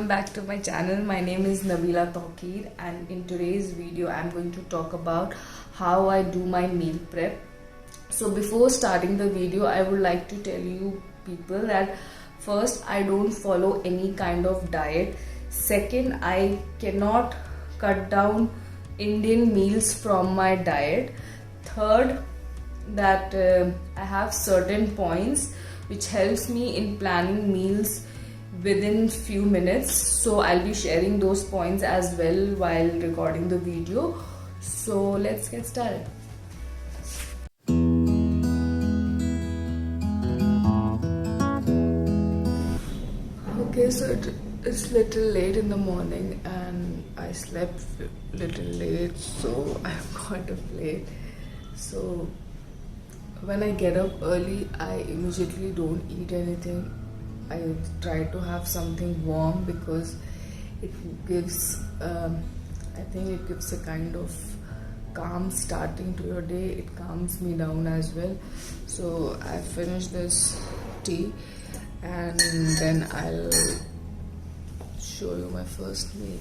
back to my channel. My name is Nabila Tawqir, and in today's video I'm going to talk about how I do my meal prep. So before starting the video, I would like to tell you people that first, I don't follow any kind of diet. Second, I cannot cut down Indian meals from my diet. Third, that I have certain points which helps me in planning meals within few minutes, so I'll be sharing those points as well while recording the video. So let's get started. Okay, so it's little late in the morning and I slept little late, so I'm kind of late. So when I get up early, I immediately don't eat anything. I try to have something warm because it gives, I think it gives a kind of calm starting to your day. It calms me down as well. So I finish this tea and then I'll show you my first meal.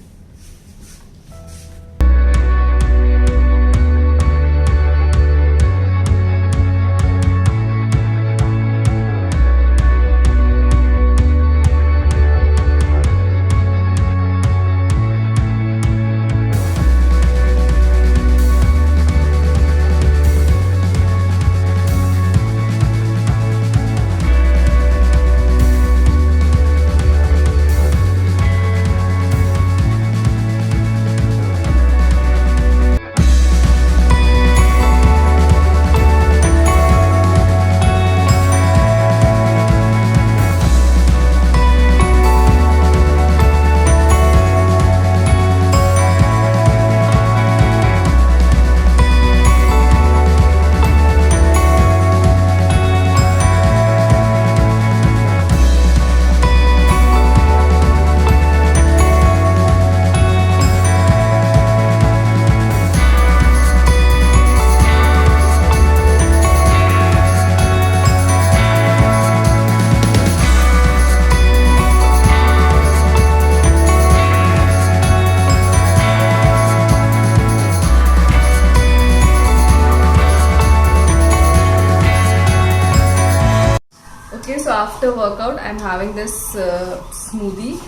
Okay, so after workout, I'm having this smoothie.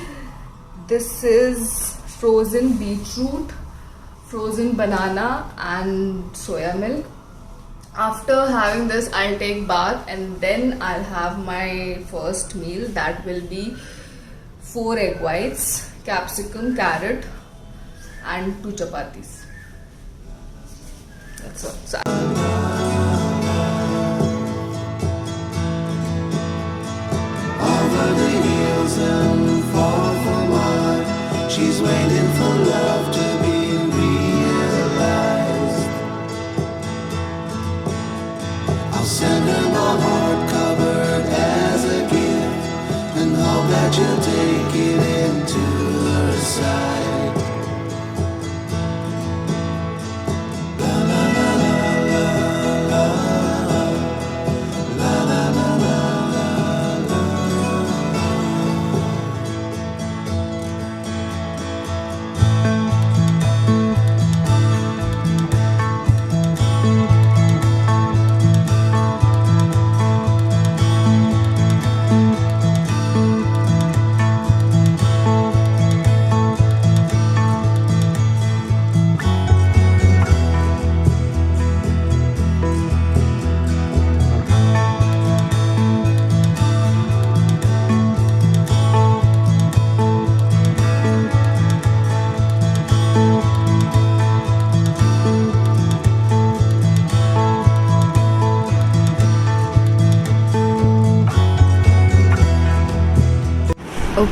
This is frozen beetroot, frozen banana, and soya milk. After having this, I'll take bath and then I'll have my first meal. That will be 4 egg whites, capsicum, carrot, and 2 chapatis. That's all. So and fall for what she's waiting for love to be realized. I'll send her my heart covered as a gift and hope that you'll take it into her side. La la la la la la la la la la.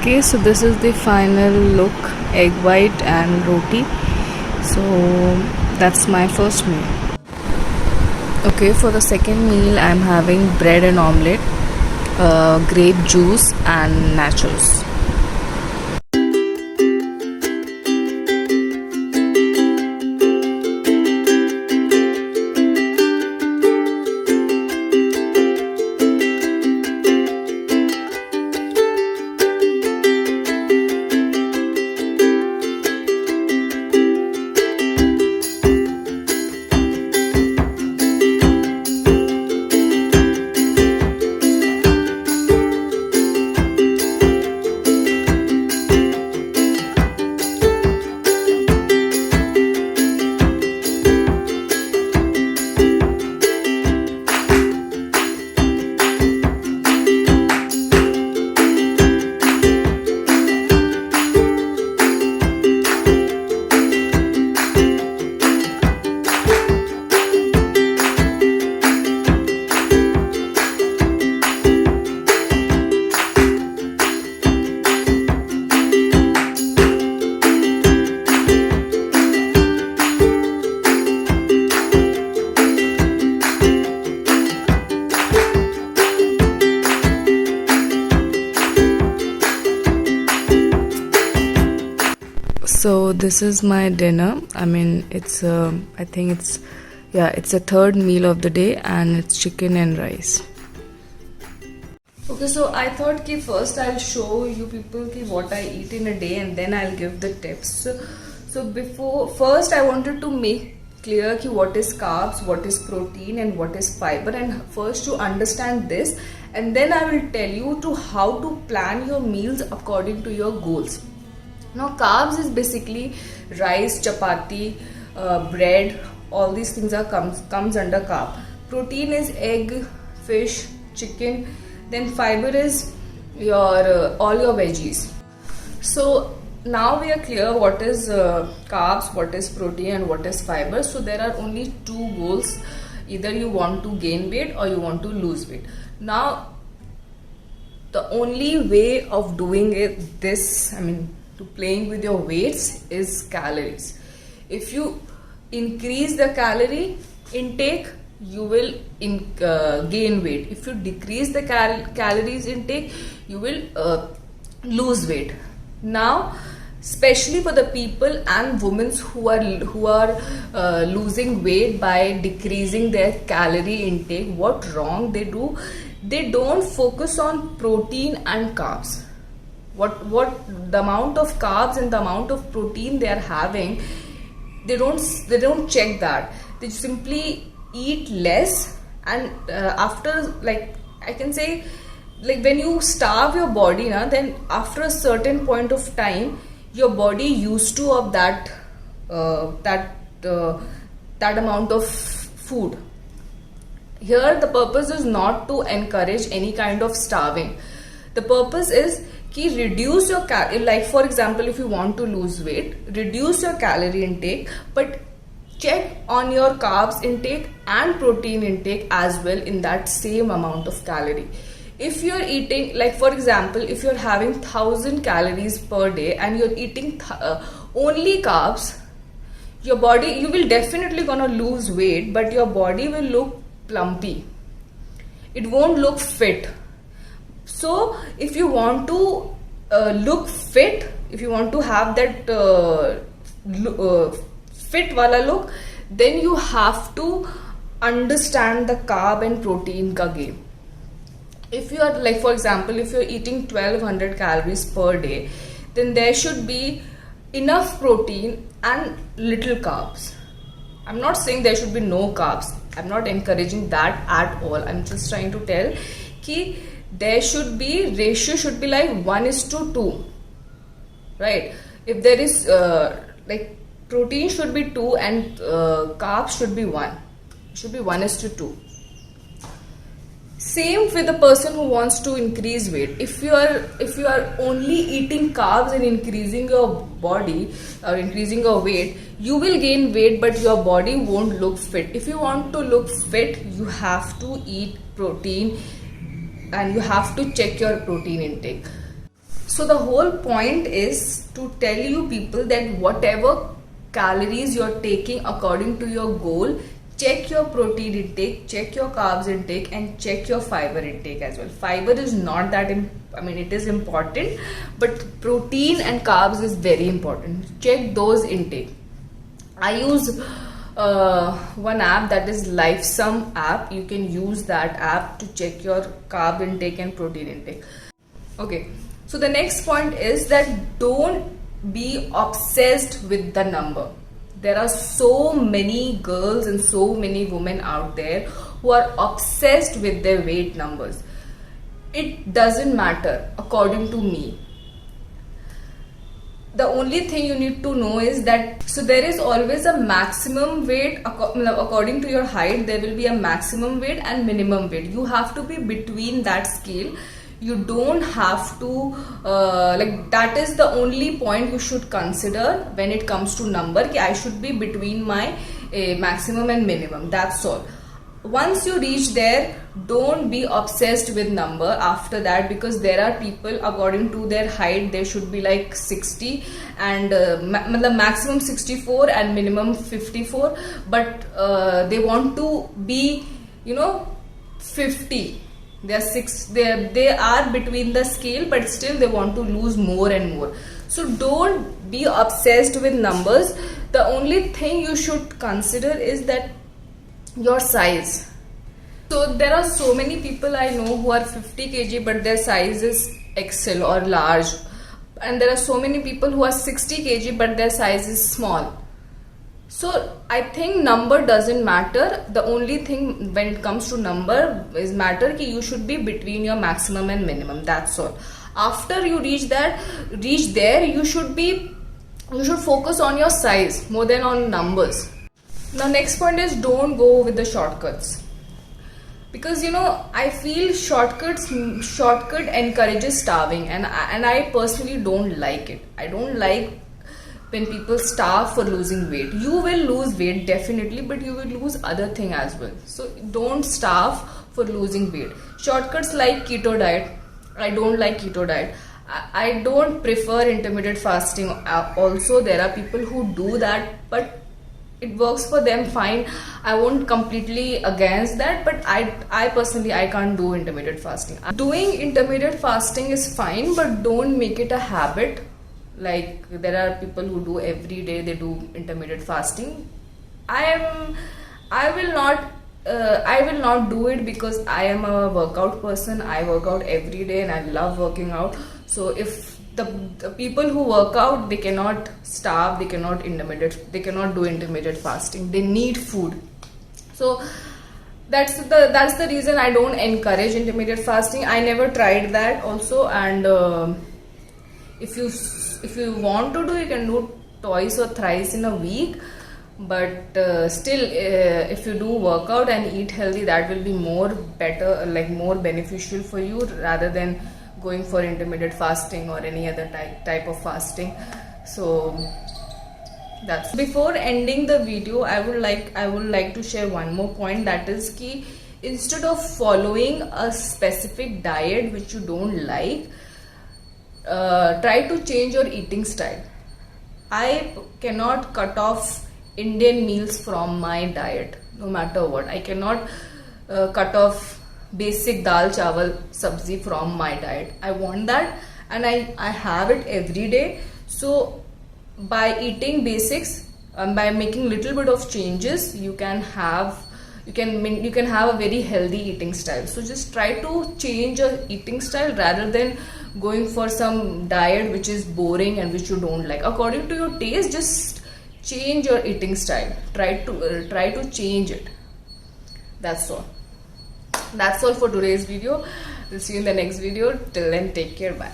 okay, so this is the final look, egg white and roti. So that's my first meal. Okay, for the second meal I'm having bread and omelette, grape juice and nachos. this is my dinner. I mean, it's I think it's a third meal of the day, and it's chicken and rice. Okay, so I thought कि first I'll show you people कि what I eat in a day, and then I'll give the tips. So first I wanted to make clear कि what is carbs, what is protein, and what is fiber, and first to understand this, and then I will tell you to how to plan your meals according to your goals. Now carbs is basically rice, chapati, bread, all these things comes under carb. Protein is egg, fish, chicken. Then fiber is your all your veggies. So now we are clear what is carbs, what is protein, and what is fiber. So there are only two goals: either you want to gain weight or you want to lose weight. Now the only way of doing to playing with your weights is calories. If you increase the calorie intake, you will gain weight. If you decrease the calories intake, you will lose weight. Now, especially for the people and women who are losing weight by decreasing their calorie intake, what wrong they do? They don't focus on protein and carbs. What the amount of carbs and the amount of protein they are having, they don't check that. They simply eat less, and after, like, I can say, like, when you starve your body then after a certain point of time your body used to of that amount of food. Here the purpose is not to encourage any kind of starving. The purpose is कि reduce your like, for example, if you want to lose weight, reduce your calorie intake, but check on your carbs intake and protein intake as well in that same amount of calorie. If you're eating, like, for example, if you're having 1000 calories per day and you're eating only carbs, your body, you will definitely gonna lose weight, but your body will look plumpy. It won't look fit. So if you want to look fit, if you want to have that fit wala look, then you have to understand the carb and protein ka game. If you are, like, for example, if you're eating 1200 calories per day, then there should be enough protein and little carbs. I'm not saying there should be no carbs. I'm not encouraging that at all. I'm just trying to tell ki there should be, ratio should be like 1:2, right? If there is like, protein should be 2 and carbs should be 1. It should be 1:2. Same with the person who wants to increase weight. If you are only eating carbs and increasing your body or increasing your weight, you will gain weight, but your body won't look fit. If you want to look fit, you have to eat protein and you have to check your protein intake. So the whole point is to tell you people that whatever calories you're taking according to your goal, check your protein intake, check your carbs intake, and check your fiber intake as well. Fiber is not that it is important, but protein and carbs is very important. Check those intake. I use one app, that is LifeSum app. You can use that app to check your carb intake and protein intake. Okay, so the next point is that don't be obsessed with the number. There are so many girls and so many women out there who are obsessed with their weight numbers. It doesn't matter, according to me. The only thing you need to know is that, so there is always a maximum weight, according to your height, there will be a maximum weight and minimum weight. You have to be between that scale. You don't have to, that is the only point you should consider when it comes to number. I should be between my maximum and minimum. That's all. Once you reach there, don't be obsessed with number after that, because there are people, according to their height, they should be like 60 and the maximum 64 and minimum 54, but they want to be 50. They are between the scale, but still they want to lose more and more. So don't be obsessed with numbers. The only thing you should consider is that your size. So there are so many people I know who are 50 kg but their size is XL or large, and there are so many people who are 60 kg but their size is small. So I think number doesn't matter. The only thing when it comes to number is matter ki you should be between your maximum and minimum. That's all. After you reach there, you should focus on your size more than on numbers. Now next point is don't go with the shortcuts. Because I feel shortcut encourages starving, and I personally don't like it. I don't like when people starve for losing weight. You will lose weight definitely, but you will lose other thing as well. So don't starve for losing weight. Shortcuts like keto diet, I don't like keto diet. I don't prefer intermittent fasting. Also, there are people who do that, but it works for them fine. I won't completely against that, but I personally I can't do intermittent fasting. Doing intermittent fasting is fine, but don't make it a habit. Like there are people who do every day, they do intermittent fasting. I will not do it because I am a workout person. I work out every day and I love working out. So if the people who work out, they cannot starve, they cannot do intermittent fasting. They need food. So that's the reason I don't encourage intermittent fasting. I never tried that also, and if you want to do, you can do twice or thrice in a week. But still, if you do workout and eat healthy, that will be more beneficial for you rather than going for intermittent fasting or any other type of fasting. So that's before ending the video, I would like to share one more point, that is ki instead of following a specific diet which you don't like, try to change your eating style. I cannot cut off Indian meals from my diet no matter what. I cannot cut off basic dal chawal sabzi from my diet. I want that, and I have it every day. So by eating basics and by making little bit of changes, you can have a very healthy eating style. So just try to change your eating style rather than going for some diet which is boring and which you don't like. According to your taste, just change your eating style. Try to change it. That's all. That's all for today's video. We'll see you in the next video. Till then, take care. Bye.